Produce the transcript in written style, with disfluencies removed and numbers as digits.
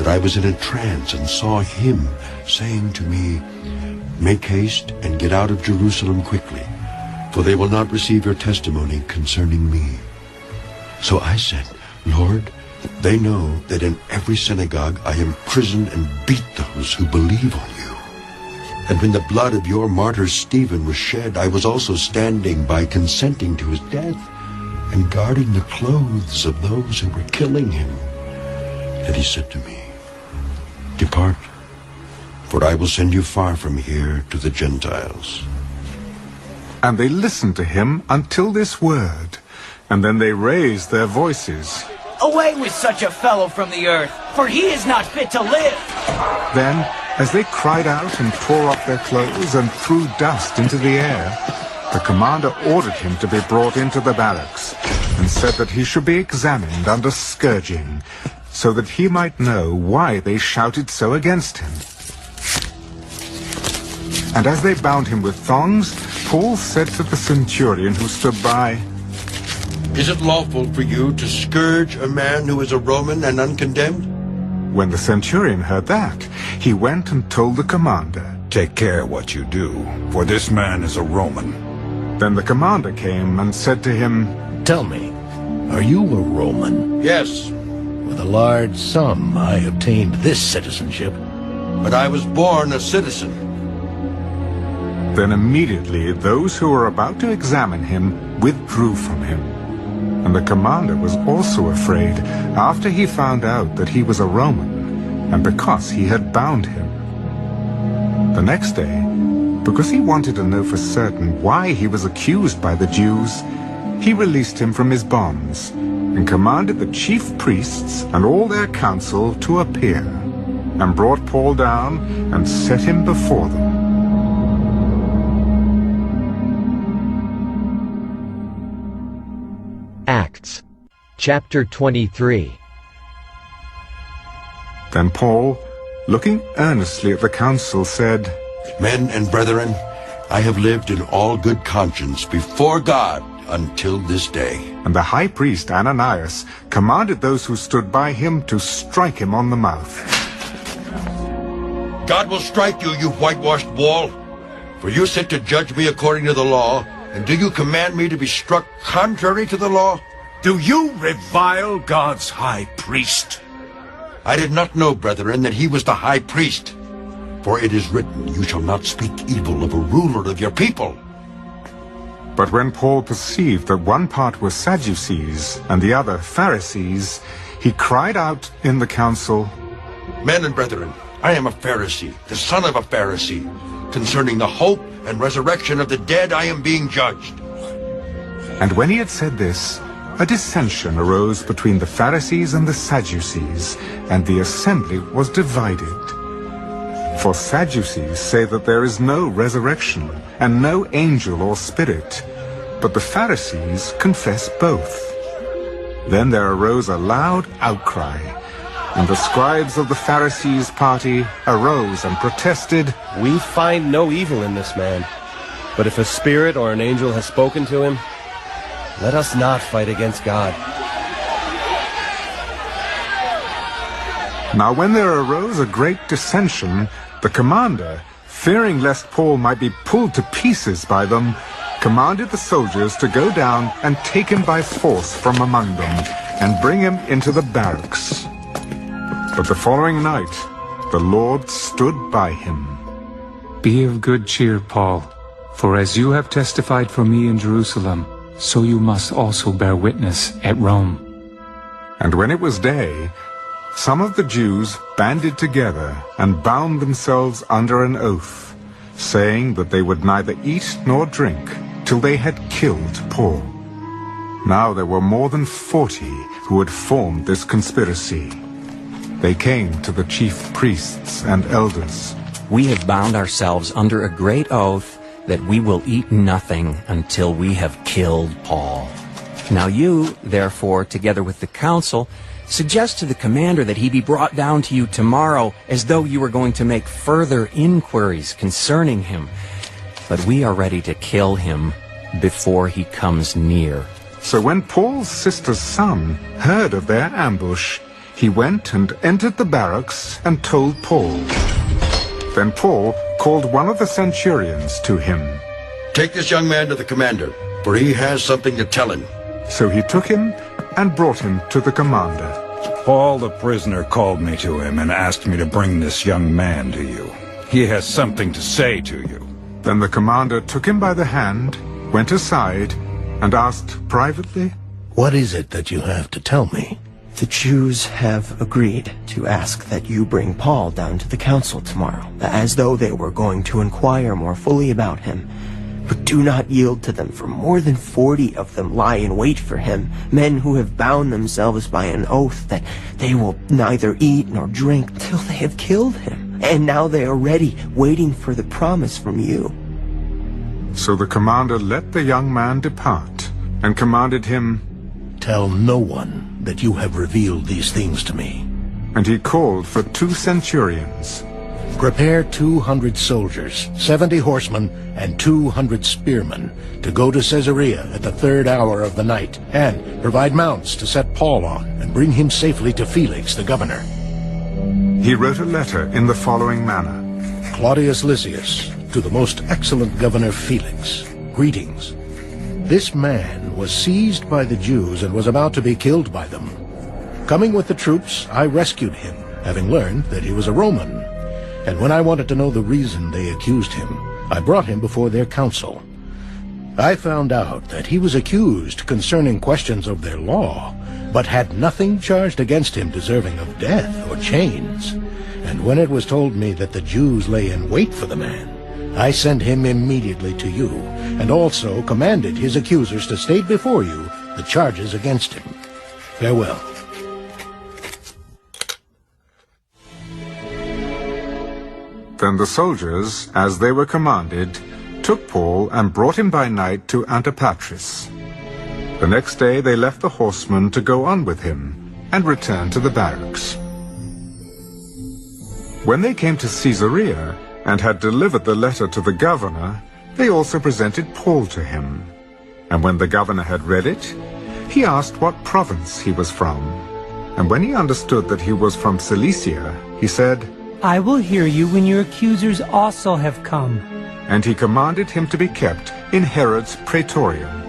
I was in a trance and saw him saying to me, "Make haste and get out of Jerusalem quickly, for they will not receive your testimony concerning me." So I said, "Lord, they know that in every synagogue I imprison and beat those who believe on you. And when the blood of your martyr Stephen was shed, I was also standing by consenting to his death and guarding the clothes of those who were killing him." And he said to me, "Depart, for I will send you far from here to the Gentiles." And they listened to him until this word, and then they raised their voices. "Away with such a fellow from the earth, for he is not fit to live." Then, as they cried out and tore off their clothes and threw dust into the air, the commander ordered him to be brought into the barracks and said that he should be examined under scourging, so that he might know why they shouted so against him. And as they bound him with thongs, Paul said to the centurion who stood by, "Is it lawful for you to scourge a man who is a Roman and uncondemned?" When the centurion heard that, he went and told the commander. "Take care what you do, for this man is a Roman." Then the commander came and said to him, "Tell me, are you a Roman?" "Yes, With a large sum I obtained this citizenship." but I was born a citizen." Then immediately those who were about to examine him withdrew from him. And the commander was also afraid after he found out that he was a Roman, and because he had bound him. The next day, because he wanted to know for certain why he was accused by the Jews, he released him from his bonds, and commanded the chief priests and all their council to appear, and brought Paul down and set him before them. Acts, chapter 23. Then Paul, looking earnestly at the council, said, "Men and brethren, I have lived in all good conscience before God until this day." And the high priest Ananias commanded those who stood by him to strike him on the mouth. "God will strike you, you whitewashed wall, for you sit to judge me according to the law, and do you command me to be struck contrary to the law?" Do you revile God's high priest? "I did not know, brethren, that he was the high priest. For it is written, you shall not speak evil of a ruler of your people." But when Paul perceived that one part were Sadducees and the other Pharisees, he cried out in the council, "Men and brethren, I am a Pharisee, the son of a Pharisee. Concerning the hope and resurrection of the dead I am being judged." And when he had said this, a dissension arose between the Pharisees and the Sadducees, and the assembly was divided. For Sadducees say that there is no resurrection, and no angel or spirit, but the Pharisees confess both. Then there arose a loud outcry, and the scribes of the Pharisees' party arose and protested, "We find no evil in this man, but if a spirit or an angel has spoken to him, let us not fight against God." Now when there arose a great dissension, the commander, fearing lest Paul might be pulled to pieces by them, commanded the soldiers to go down and take him by force from among them, and bring him into the barracks. But the following night, the Lord stood by him. "Be of good cheer, Paul, for as you have testified for me in Jerusalem, so you must also bear witness at Rome." And when it was day, some of the Jews banded together and bound themselves under an oath, saying that they would neither eat nor drink till they had killed Paul. Now there were more than 40 who had formed this conspiracy. They came to the chief priests and elders. We have bound ourselves under a great oath that we will eat nothing until we have killed Paul. Now you, therefore, together with the council, suggest to the commander that he be brought down to you tomorrow, as though you were going to make further inquiries concerning him. But we are ready to kill him before he comes near. So when Paul's sister's son heard of their ambush, He went and entered the barracks and told Paul. Then Paul called one of the centurions to him. Take this young man to the commander, for he has something to tell him. So he took him and brought him to the commander. Paul the prisoner called me to him and asked me to bring this young man to you. He has something to say to you. Then the commander took him by the hand, went aside, and asked privately, What is it that you have to tell me? The Jews have agreed to ask that you bring Paul down to the council tomorrow, as though they were going to inquire more fully about him. But do not yield to them, for more than 40 of them lie in wait for him, men who have bound themselves by an oath that they will neither eat nor drink till they have killed him. And now they are ready, waiting for the promise from you. So the commander let the young man depart, and commanded him, Tell no one that you have revealed these things to me. and he called for 2 centurions. Prepare 200 soldiers, 70 horsemen, and 200 spearmen to go to Caesarea at the 3rd hour of the night, and provide mounts to set Paul on and bring him safely to Felix the governor. He wrote a letter in the following manner. Claudius Lysias, to the most excellent governor Felix, greetings. This man was seized by the Jews and was about to be killed by them. Coming with the troops, I rescued him, having learned that he was a Roman. And when I wanted to know the reason they accused him, I brought him before their council. I found out that he was accused concerning questions of their law, but had nothing charged against him deserving of death or chains. And when it was told me that the Jews lay in wait for the man, I sent him immediately to you, and also commanded his accusers to state before you the charges against him. Farewell. Then the soldiers, as they were commanded, took Paul and brought him by night to Antipatris. The next day they left the horsemen to go on with him, and returned to the barracks. When they came to Caesarea, and had delivered the letter to the governor, they also presented Paul to him. And when the governor had read it, he asked what province he was from. And when he understood that he was from Cilicia, he said, I will hear you when your accusers also have come. And he commanded him to be kept in Herod's praetorium.